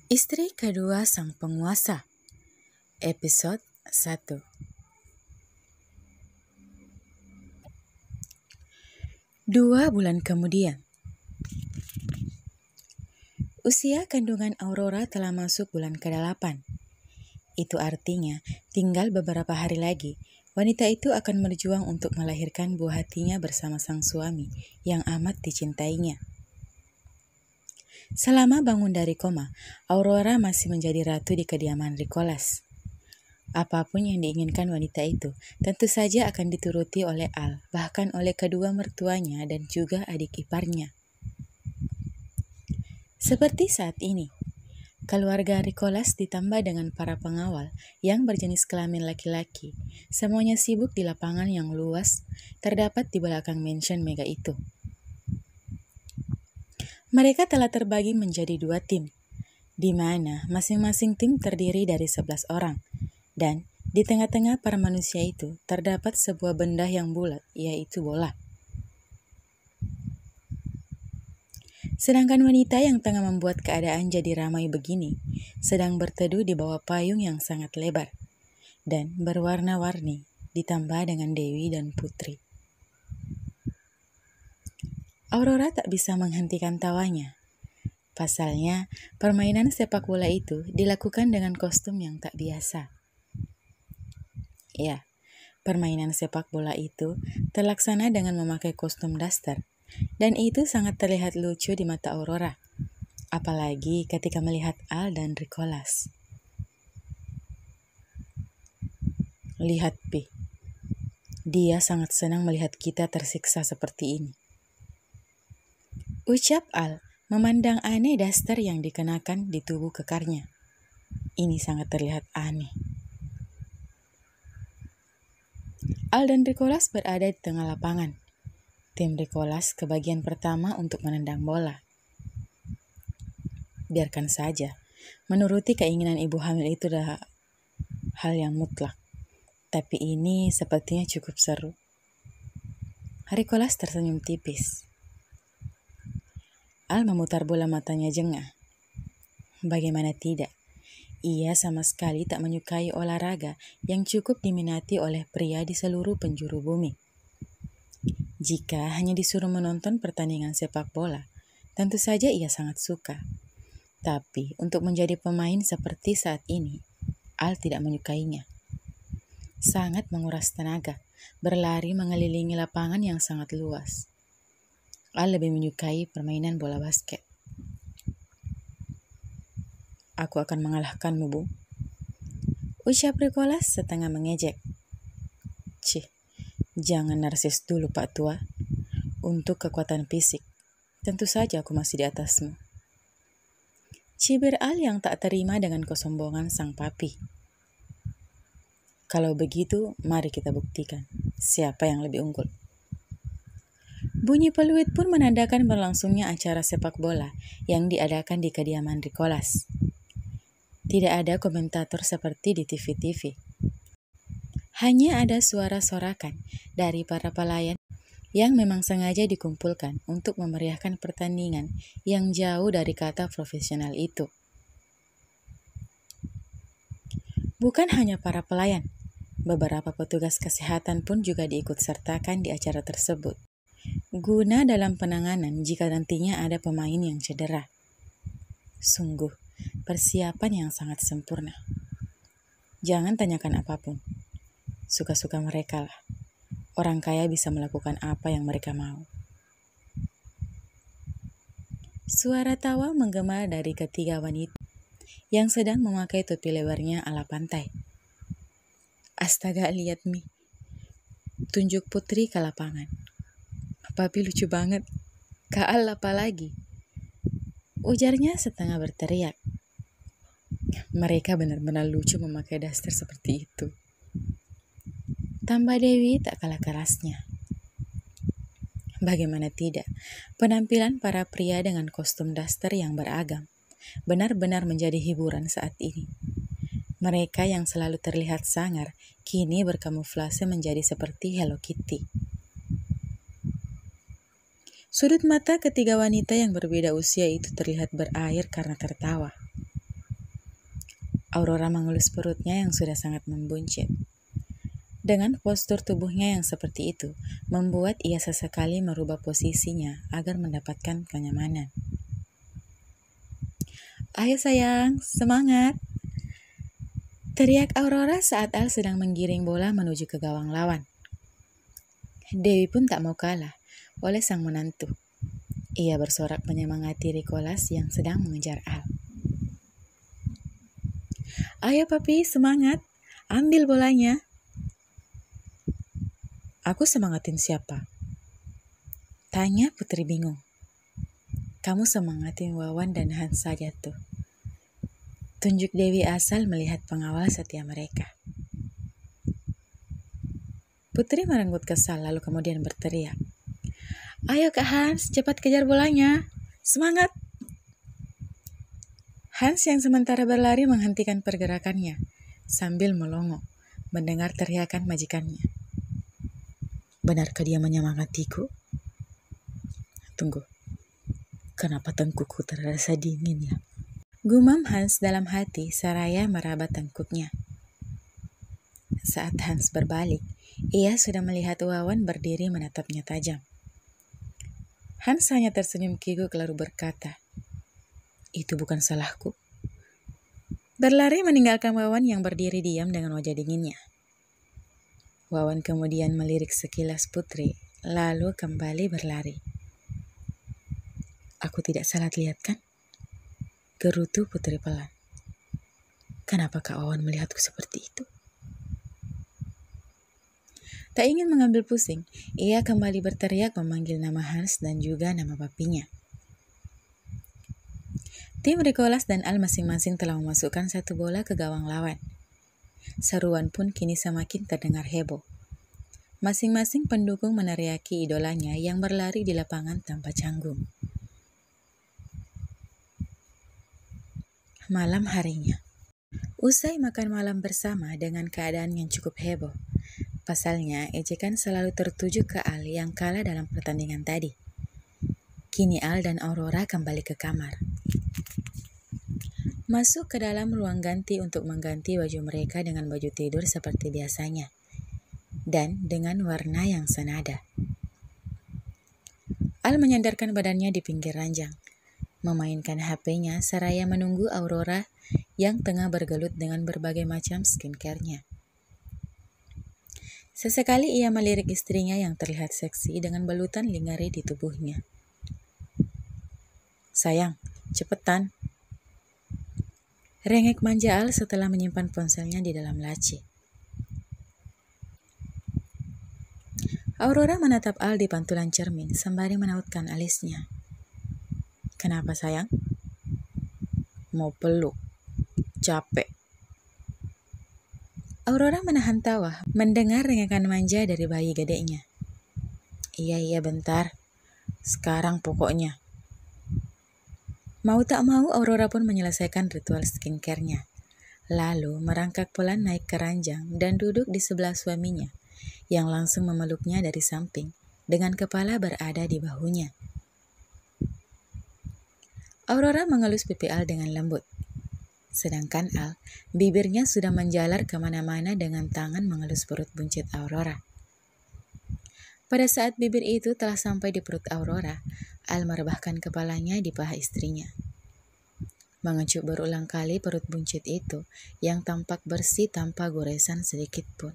Istri kedua sang penguasa, episode 1. 2 bulan kemudian. Usia kandungan Aurora telah masuk bulan ke-8. Itu artinya tinggal beberapa hari lagi, wanita itu akan berjuang untuk melahirkan buah hatinya bersama sang suami yang amat dicintainya. Selama bangun dari koma, Aurora masih menjadi ratu di kediaman Nicholas. Apapun yang diinginkan wanita itu, tentu saja akan dituruti oleh Al, bahkan oleh kedua mertuanya dan juga adik iparnya. Seperti saat ini, keluarga Nicholas ditambah dengan para pengawal yang berjenis kelamin laki-laki, semuanya sibuk di lapangan yang luas terdapat di belakang mansion mega itu. Mereka telah terbagi menjadi 2 tim, di mana masing-masing tim terdiri dari 11 orang, dan di tengah-tengah para manusia itu terdapat sebuah benda yang bulat, yaitu bola. Sedangkan wanita yang tengah membuat keadaan jadi ramai begini, sedang berteduh di bawah payung yang sangat lebar, dan berwarna-warni, ditambah dengan Dewi dan Putri. Aurora tak bisa menghentikan tawanya. Pasalnya, permainan sepak bola itu dilakukan dengan kostum yang tak biasa. Ya, permainan sepak bola itu terlaksana dengan memakai kostum daster, dan itu sangat terlihat lucu di mata Aurora, apalagi ketika melihat Al dan Nicholas. Lihat, Pi, dia sangat senang melihat kita tersiksa seperti ini, ucap Al, memandang aneh daster yang dikenakan di tubuh kekarnya. Ini sangat terlihat aneh. Al dan Nicholas berada di tengah lapangan. Tim Nicholas ke bagian pertama untuk menendang bola. Biarkan saja, menuruti keinginan ibu hamil itu adalah hal yang mutlak. Tapi ini sepertinya cukup seru. Nicholas tersenyum tipis. Al memutar bola matanya jengah. Bagaimana tidak? Ia sama sekali tak menyukai olahraga yang cukup diminati oleh pria di seluruh penjuru bumi. Jika hanya disuruh menonton pertandingan sepak bola, tentu saja ia sangat suka. Tapi untuk menjadi pemain seperti saat ini, Al tidak menyukainya. Sangat menguras tenaga, berlari mengelilingi lapangan yang sangat luas. Al lebih menyukai permainan bola basket. Aku akan mengalahkanmu, Bu, ucap Nicholas setengah mengejek. Cih, jangan narsis dulu, Pak Tua. Untuk kekuatan fisik, tentu saja aku masih di atasmu, cibir Al yang tak terima dengan kesombongan sang papi. Kalau begitu, mari kita buktikan siapa yang lebih unggul. Bunyi peluit pun menandakan berlangsungnya acara sepak bola yang diadakan di kediaman Nicholas. Tidak ada komentator seperti di TV-TV. Hanya ada suara sorakan dari para pelayan yang memang sengaja dikumpulkan untuk memeriahkan pertandingan yang jauh dari kata profesional itu. Bukan hanya para pelayan, beberapa petugas kesehatan pun juga diikut sertakan di acara tersebut, guna dalam penanganan jika nantinya ada pemain yang cedera. Sungguh, persiapan yang sangat sempurna. Jangan tanyakan apapun. Suka-suka mereka lah. Orang kaya bisa melakukan apa yang mereka mau. Suara tawa menggema dari ketiga wanita yang sedang memakai topi lebarnya ala pantai. Astaga, lihat Mi. Tunjuk Putri ke lapangan. Papi lucu banget. Kak Al apa lagi? Ujarnya setengah berteriak. Mereka benar-benar lucu memakai daster seperti itu. Tambah Dewi tak kalah kerasnya. Bagaimana tidak, penampilan para pria dengan kostum daster yang beragam benar-benar menjadi hiburan saat ini. Mereka yang selalu terlihat sangar, kini berkamuflase menjadi seperti Hello Kitty. Sudut mata ketiga wanita yang berbeda usia itu terlihat berair karena tertawa. Aurora mengelus perutnya yang sudah sangat membuncit. Dengan postur tubuhnya yang seperti itu, membuat ia sesekali merubah posisinya agar mendapatkan kenyamanan. "Ayo sayang, semangat!" teriak Aurora saat Al sedang menggiring bola menuju ke gawang lawan. Dewi pun tak mau kalah oleh sang menantu. Ia bersorak menyemangati Nicholas yang sedang mengejar Al. "Ayo papi, semangat! Ambil bolanya!" "Aku semangatin siapa?" tanya Putri bingung. "Kamu semangatin Wawan dan Hans saja tuh," tunjuk Dewi asal melihat pengawal setia mereka. Putri merenggut kesal lalu kemudian berteriak, "Ayo Kak Hans, cepat kejar bolanya! Semangat!" Hans yang sementara berlari menghentikan pergerakannya sambil melongo mendengar teriakan majikannya. "Benarkah dia menyemangatiku? Tunggu, kenapa tengkukku terasa dingin ya?" gumam Hans dalam hati seraya meraba tengkuknya. Saat Hans berbalik, ia sudah melihat Wawan berdiri menatapnya tajam. Hans hanya tersenyum kikuk lalu berkata, "Itu bukan salahku." Berlari meninggalkan Wawan yang berdiri diam dengan wajah dinginnya. Wawan kemudian melirik sekilas Putri, lalu kembali berlari. "Aku tidak salah lihat kan?" gerutu Putri pelan. "Kenapa Kak Wawan melihatku seperti itu?" Tak ingin mengambil pusing, ia kembali berteriak memanggil nama Hans dan juga nama papinya. Tim Nicholas dan Al masing-masing telah memasukkan satu bola ke gawang lawan. Seruan pun kini semakin terdengar heboh. Masing-masing pendukung meneriaki idolanya yang berlari di lapangan tanpa canggung. Malam harinya. Usai makan malam bersama dengan keadaan yang cukup heboh. Pasalnya, ejekan selalu tertuju ke Al yang kalah dalam pertandingan tadi. Kini Al dan Aurora kembali ke kamar. Masuk ke dalam ruang ganti untuk mengganti baju mereka dengan baju tidur seperti biasanya. Dan dengan warna yang senada. Al menyandarkan badannya di pinggir ranjang, memainkan HP-nya seraya menunggu Aurora yang tengah bergelut dengan berbagai macam skincare-nya. Sesekali ia melirik istrinya yang terlihat seksi dengan balutan lingerie di tubuhnya. "Sayang, cepetan!" rengek manja Al setelah menyimpan ponselnya di dalam laci. Aurora menatap Al di pantulan cermin sembari menautkan alisnya. "Kenapa sayang?" "Mau peluk. Capek." Aurora menahan tawa mendengar rengekan manja dari bayi gedenya. Iya bentar. Sekarang pokoknya." Mau tak mau Aurora pun menyelesaikan ritual skincare-nya. Lalu merangkak pelan naik ke ranjang dan duduk di sebelah suaminya yang langsung memeluknya dari samping dengan kepala berada di bahunya. Aurora mengelus pipi Al dengan lembut. Sedangkan Al, bibirnya sudah menjalar kemana-mana dengan tangan mengelus perut buncit Aurora. Pada saat bibir itu telah sampai di perut Aurora, Al merebahkan kepalanya di paha istrinya. Mengecup berulang kali perut buncit itu yang tampak bersih tanpa goresan sedikit pun.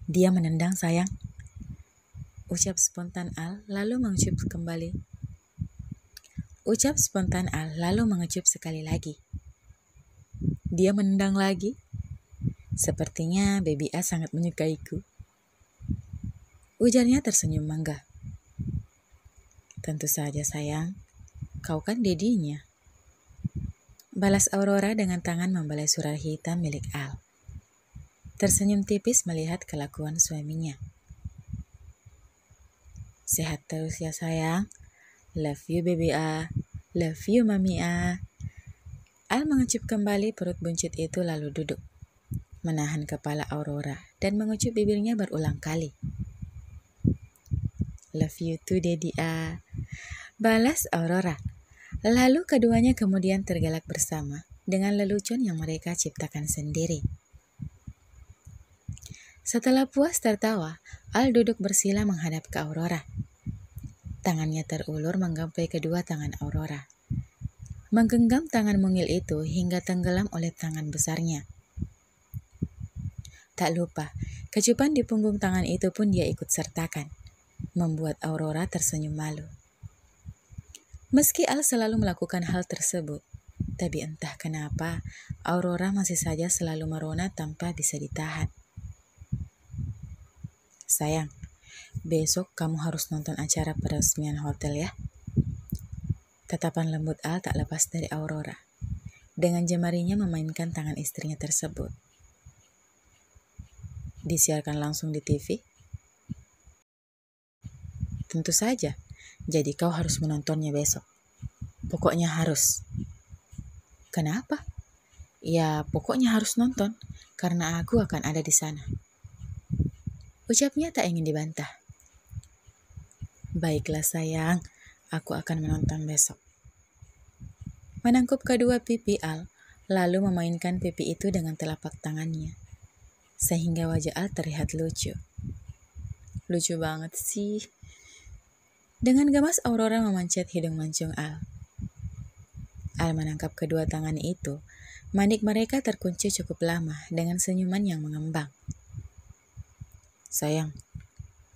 "Dia menendang sayang," ucap spontan Al lalu mengecup sekali lagi. "Dia menendang lagi? Sepertinya baby A sangat menyukaiku," ujarnya tersenyum mangga. "Tentu saja sayang, kau kan dedinya," balas Aurora dengan tangan membelai surat hitam milik Al. Tersenyum tipis melihat kelakuan suaminya. "Sehat terus ya sayang. Love you baby A. Love you mami A." Al mengecup kembali perut buncit itu lalu duduk, menahan kepala Aurora dan mengecup bibirnya berulang kali. "Love you too daddy A," balas Aurora. Lalu keduanya kemudian tergelak bersama dengan lelucon yang mereka ciptakan sendiri. Setelah puas tertawa, Al duduk bersila menghadap ke Aurora. Tangannya terulur menggapai kedua tangan Aurora. Menggenggam tangan mungil itu hingga tenggelam oleh tangan besarnya. Tak lupa, kecupan di punggung tangan itu pun dia ikut sertakan, membuat Aurora tersenyum malu. Meski Al selalu melakukan hal tersebut, tapi entah kenapa Aurora masih saja selalu merona tanpa bisa ditahan. Sayang, besok kamu harus nonton acara peresmian hotel ya. Tatapan lembut Al tak lepas dari Aurora. Dengan jemarinya memainkan tangan istrinya tersebut. Disiarkan langsung di TV? Tentu saja, jadi kau harus menontonnya besok. Pokoknya harus. Kenapa? Ya, pokoknya harus nonton, karena aku akan ada di sana. Ucapnya tak ingin dibantah. Baiklah sayang, aku akan menonton besok. Menangkup kedua pipi Al, lalu memainkan pipi itu dengan telapak tangannya, sehingga wajah Al terlihat lucu. Lucu banget sih. Dengan gemas Aurora memancet hidung mancung Al. Al menangkap kedua tangan itu. Manik mereka terkunci cukup lama dengan senyuman yang mengembang. Sayang,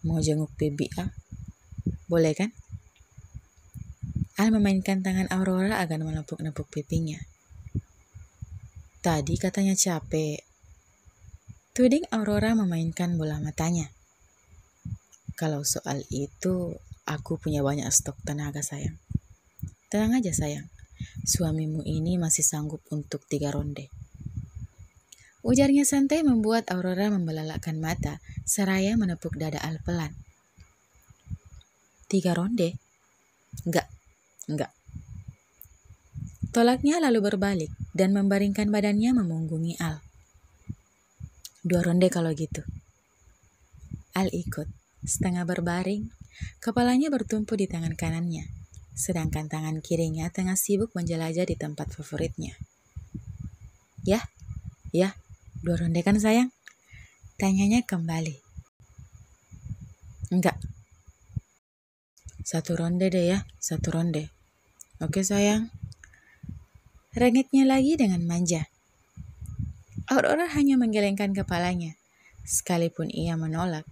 mau jenguk pipi Al? Boleh kan? Al memainkan tangan Aurora agar menepuk-nepuk pipinya. Tadi katanya capek. Tuding Aurora memainkan bola matanya. Kalau soal itu, aku punya banyak stok tenaga sayang. Tenang aja sayang, suamimu ini masih sanggup untuk 3 ronde. Ujarnya santai membuat Aurora membelalakkan mata seraya menepuk dada Al pelan. 3 ronde? Enggak. Tolaknya lalu berbalik dan membaringkan badannya memunggungi Al. 2 ronde kalau gitu. Al ikut, setengah berbaring, kepalanya bertumpu di tangan kanannya, sedangkan tangan kirinya tengah sibuk menjelajah di tempat favoritnya. Ya, 2 ronde kan sayang? Tanyanya kembali. Enggak. 1 ronde deh ya, 1 ronde. Oke sayang. Rengeknya lagi dengan manja. Aurora hanya menggelengkan kepalanya. Sekalipun ia menolak,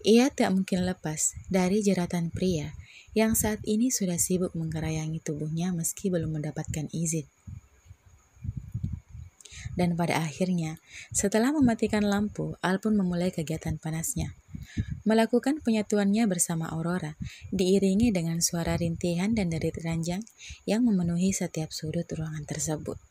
ia tak mungkin lepas dari jeratan pria yang saat ini sudah sibuk menggerayangi tubuhnya meski belum mendapatkan izin. Dan pada akhirnya, setelah mematikan lampu, Al pun memulai kegiatan panasnya. Melakukan penyatuannya bersama Aurora, diiringi dengan suara rintihan dan derit ranjang yang memenuhi setiap sudut ruangan tersebut.